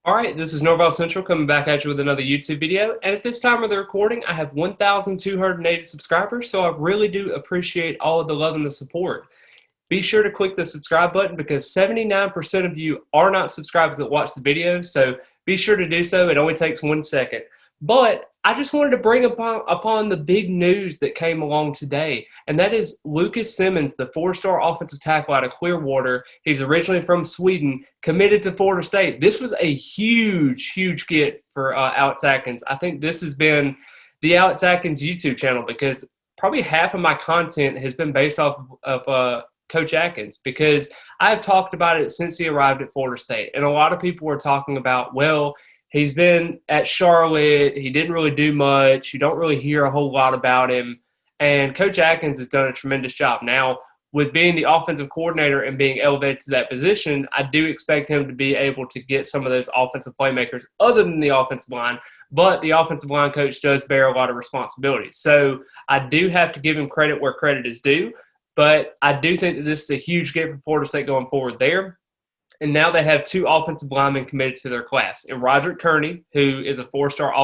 Alright, this is Norvellcentral coming back at you with another YouTube video, and at this time of the recording I have 1,280 subscribers, so I really do appreciate all of the love and the support. Be sure to click the subscribe button because 79% of you are not subscribers that watch the video, so be sure to do so. It only takes 1 second. But I just wanted to bring upon the big news that came along today, and that is Lucas Simmons, the 4-star offensive tackle out of Clearwater. He's originally from Sweden, committed to Florida State. This was a huge get for Alex Atkins. I think this has been the Alex Atkins YouTube channel because probably half of my content has been based off of Coach Atkins, because I've talked about it since he arrived at Florida State. And a lot of people were talking about, well, he's been at Charlotte, he didn't really do much, you don't really hear a whole lot about him. And Coach Atkins has done a tremendous job. Now, with being the offensive coordinator and being elevated to that position, I do expect him to be able to get some of those offensive playmakers other than the offensive line, but the offensive line coach does bear a lot of responsibility. So I do have to give him credit where credit is due. But I do think that this is a huge get for Florida State going forward there. And now they have 2 offensive linemen committed to their class. And Roderick Kearney, who is a 4-star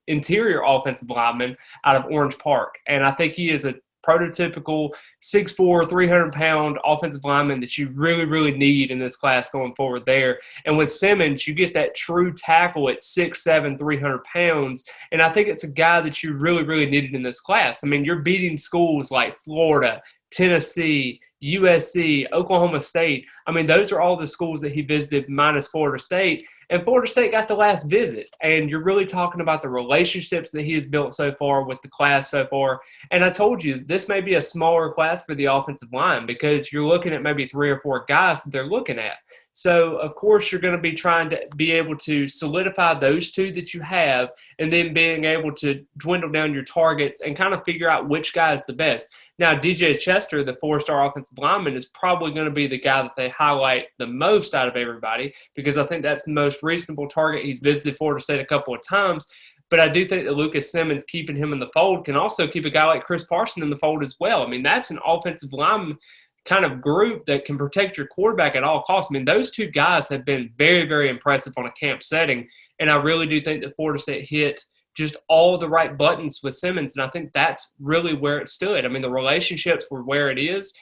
interior offensive lineman out of Orange Park. And I think he is a prototypical 6'4", 300-pound offensive lineman that you really need in this class going forward there. And with Simmons, you get that true tackle at 6'7", 300 pounds. And I think it's a guy that you really needed in this class. I mean, you're beating schools like Florida, Tennessee, USC, Oklahoma State. I mean, those are all the schools that he visited minus Florida State. And Florida State got the last visit. And you're really talking about the relationships that he has built so far with the class so far. And I told you, this may be a smaller class for the offensive line because you're looking at maybe 3 or 4 guys that they're looking at. So, of course, you're going to be trying to be able to solidify those 2 that you have and then being able to dwindle down your targets and kind of figure out which guy is the best. Now, DJ Chester, the 4-star offensive lineman, is probably going to be the guy that they highlight the most out of everybody because I think that's the most reasonable target. He's visited Florida State a couple of times. But I do think that Lucas Simmons, keeping him in the fold, can also keep a guy like Chris Parson in the fold as well. I mean, that's an offensive lineman kind of group that can protect your quarterback at all costs. I mean, those 2 guys have been very impressive on a camp setting, and I really do think that Florida State hit just all the right buttons with Simmons, and I think that's really where it stood. I mean, the relationships were where it is,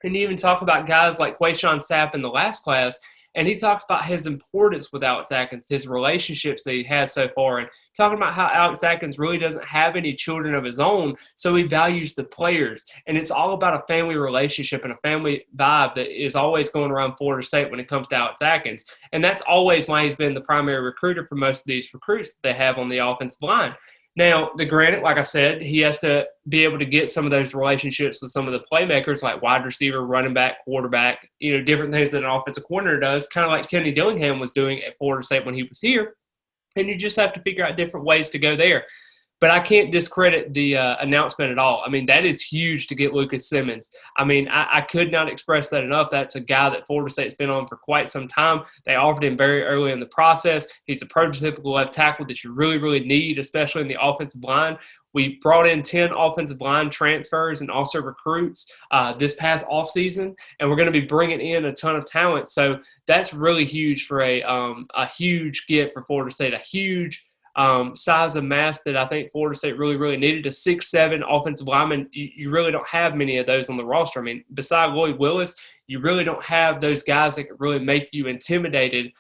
and you even talk about guys like Quayshawn Sapp in the last class, and he talks about his importance with Alex Atkins, his relationships that he has so far, and talking about how Alex Atkins really doesn't have any children of his own, so he values the players. And it's all about a family relationship and a family vibe that is always going around Florida State when it comes to Alex Atkins. And that's always why he's been the primary recruiter for most of these recruits that they have on the offensive line. Now, granted, like I said, he has to be able to get some of those relationships with some of the playmakers like wide receiver, running back, quarterback, different things that an offensive coordinator does, kind of like Kenny Dillingham was doing at Florida State when he was here. And you just have to figure out different ways to go there. But I can't discredit the announcement at all. I mean, that is huge to get Lucas Simmons. I mean, I could not express that enough. That's a guy that Florida State's been on for quite some time. They offered him very early in the process. He's a prototypical left tackle that you really need, especially in the offensive line. We brought in 10 offensive line transfers and also recruits this past offseason, and we're going to be bringing in a ton of talent. So that's really huge for a huge get for Florida State, a huge size of mass that I think Florida State really needed. A 6'7" offensive lineman, you really don't have many of those on the roster. I mean, beside Lloyd Willis, you really don't have those guys that can really make you intimidated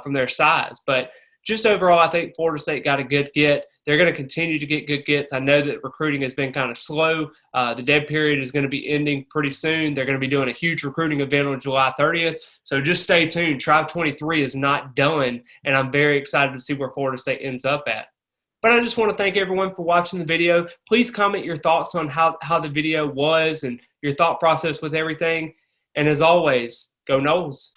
from their size. But just overall, I think Florida State got a good get. They're going to continue to get good gets. I know that recruiting has been kind of slow. The dead period is going to be ending pretty soon. They're going to be doing a huge recruiting event on July 30th. So just stay tuned. Tribe 23 is not done, and I'm very excited to see where Florida State ends up at. But I just want to thank everyone for watching the video. Please comment your thoughts on how the video was and your thought process with everything. And as always, go Noles.